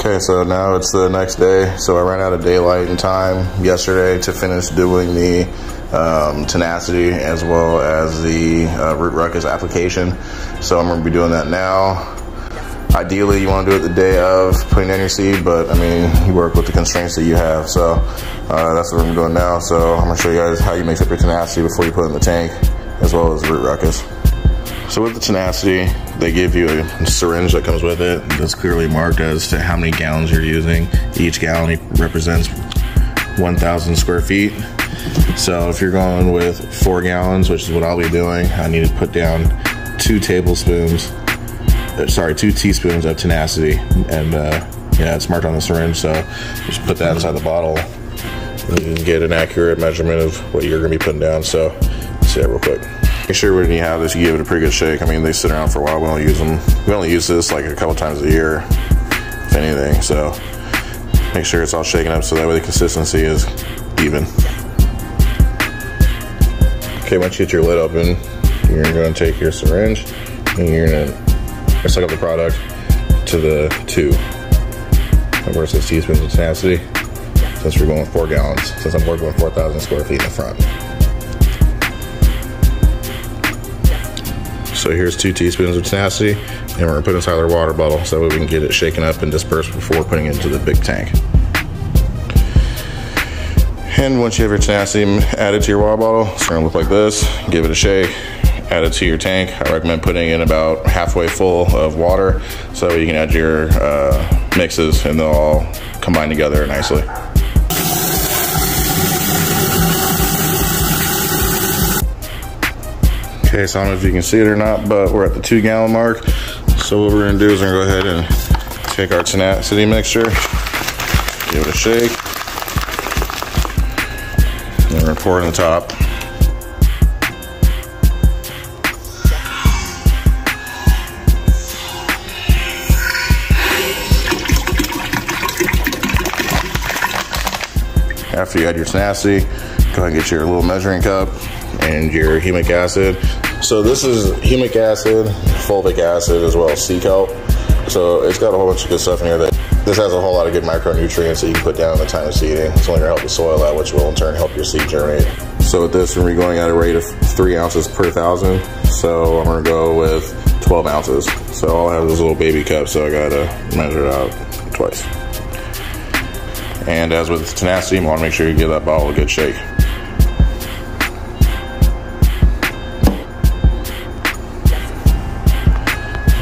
Okay, so now it's the next day. So I ran out of daylight and time yesterday to finish doing the Tenacity as well as the root ruckus application. So I'm going to be doing that now. Ideally, you want to do it the day of putting down your seed, but I mean, you work with the constraints that you have. So that's what I'm doing now. So I'm going to show you guys how you mix up your Tenacity before you put it in the tank, as well as the root ruckus. So with the Tenacity, they give you a syringe that comes with it that's clearly marked as to how many gallons you're using. Each gallon represents 1,000 square feet. So if you're going with 4 gallons, which is what I'll be doing, I need to put down 2 teaspoons of Tenacity. And yeah, it's marked on the syringe, so just put that inside the bottle. You can get an accurate measurement of what you're gonna be putting down. So let's see that real quick. Make sure when you have this, you give it a pretty good shake. I mean, they sit around for a while. We don't use them. We only use this like a couple times a year, if anything. So make sure it's all shaken up so that way the consistency is even. Okay, once you get your lid open, you're going to take your syringe and you're going to suck up the product to the 2. Where it says teaspoons of Tenacity, since we're going with 4 gallons, since I'm working with 4,000 square feet in the front. So here's 2 teaspoons of Tenacity, and we're gonna put it inside our water bottle so that we can get it shaken up and dispersed before putting it into the big tank. And once you have your Tenacity added to your water bottle, it's gonna look like this. Give it a shake, add it to your tank. I recommend putting in about halfway full of water so you can add your mixes and they'll all combine together nicely. Okay, so I don't know if you can see it or not, but we're at the 2 gallon mark. So what we're gonna do is we're gonna go ahead and take our Tenacity mixture, give it a shake, and we're gonna pour it on the top. After you add your Tenacity, go ahead and get your little measuring cup and your humic acid. So this is humic acid, fulvic acid, as well as Kelp. So it's got a whole bunch of good stuff in here. This has a whole lot of good micronutrients that you can put down in the time of seeding. It's only going to help the soil out, which will in turn help your seed germinate. So with this, we're going at a rate of 3 ounces per 1,000. So I'm going to go with 12 ounces. So all I have is this little baby cup, so I got to measure it out twice. And as with Tenacity, you want to make sure you give that bottle a good shake.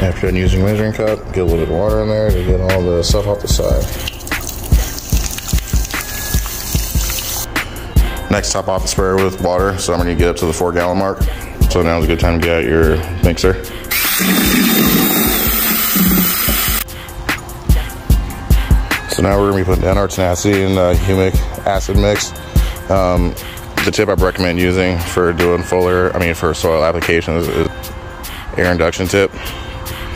After done using a measuring cup, get a little bit of water in there to get all the stuff off the side. Next, top off the sprayer with water, so I'm going to get up to the 4 gallon mark. So now's a good time to get out your mixer. So now we're going to be putting down our Tenacity and humic acid mix. The tip I'd recommend using for doing for soil applications is air induction tip.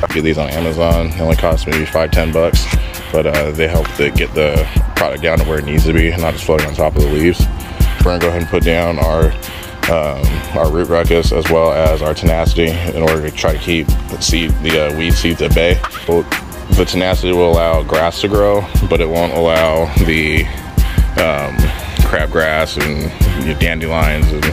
I get these on Amazon. They only cost maybe $5–10, but they help to get the product down to where it needs to be, not just floating on top of the leaves. We're gonna go ahead and put down our root ruckus as well as our Tenacity in order to try to keep the weed seeds at bay. Well, the Tenacity will allow grass to grow, but it won't allow the crabgrass and dandelions and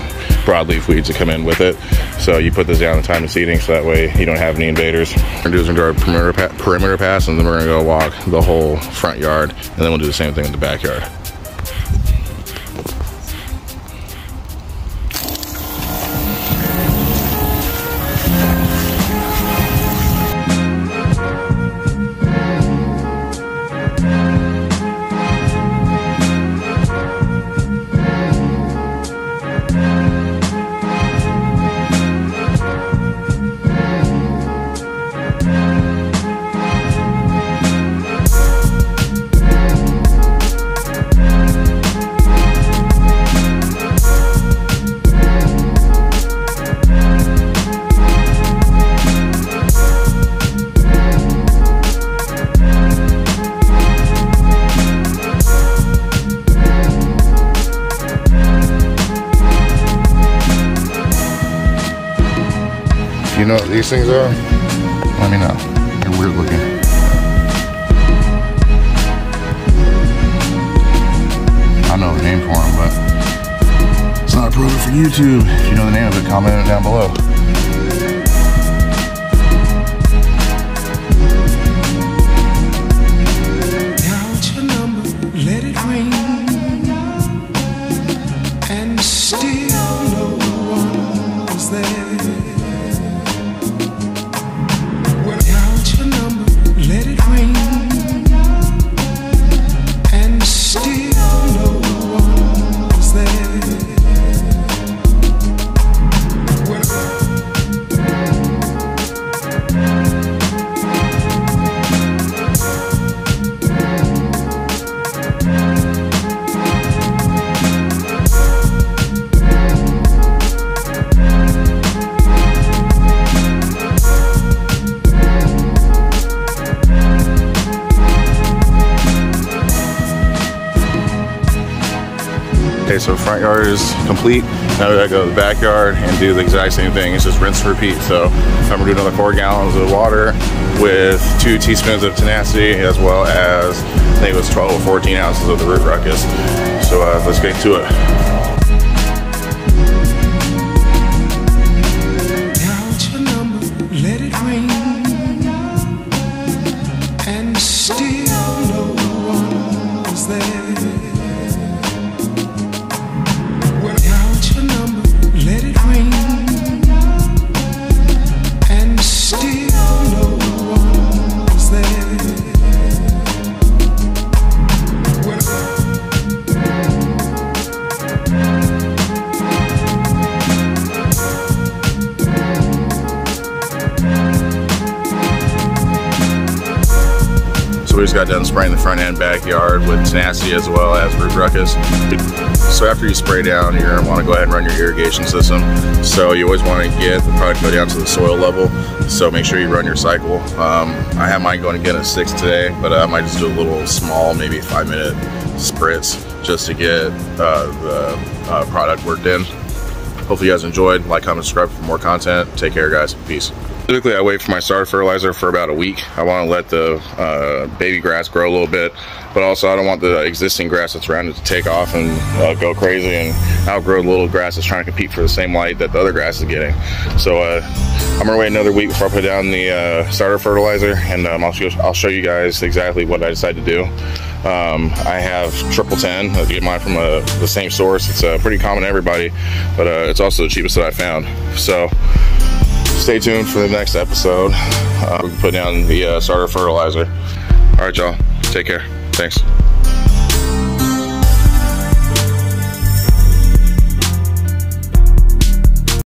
broadleaf weeds to come in with it. So you put this down in the time of seeding so that way you don't have any invaders. We're going to do our perimeter pass, and then we're going to go walk the whole front yard, and then we'll do the same thing in the backyard. You know what these things are? Let me know. They're weird looking. YouTube. If you know the name of it, comment it down below. Okay, so front yard is complete. Now we gotta go to the backyard and do the exact same thing. It's just rinse and repeat. So I'm gonna do another 4 gallons of water with 2 teaspoons of Tenacity, as well as I think it was 12 or 14 ounces of the root ruckus. So let's get to it. So we just got done spraying the front and backyard with Tenacity as well as root ruckus. So after you spray down, you're going to want to go ahead and run your irrigation system. So you always want to get the product go down to the soil level. So make sure you run your cycle. I have mine going again at 6 today, but I might just do a little small, maybe 5-minute spritz just to get the product worked in. Hopefully you guys enjoyed. Like, comment, subscribe for more content. Take care, guys. Peace. Typically, I wait for my starter fertilizer for about a week. I want to let the baby grass grow a little bit, but also I don't want the existing grass that's around it to take off and go crazy and outgrow the little grass that's trying to compete for the same light that the other grass is getting. So I'm gonna wait another week before I put down the starter fertilizer, and I'll show you guys exactly what I decided to do. I have 1010. I get mine from the same source. It's pretty common to everybody, but it's also the cheapest that I found. So stay tuned for the next episode. We can put down the starter fertilizer. All right, y'all. Take care. Thanks.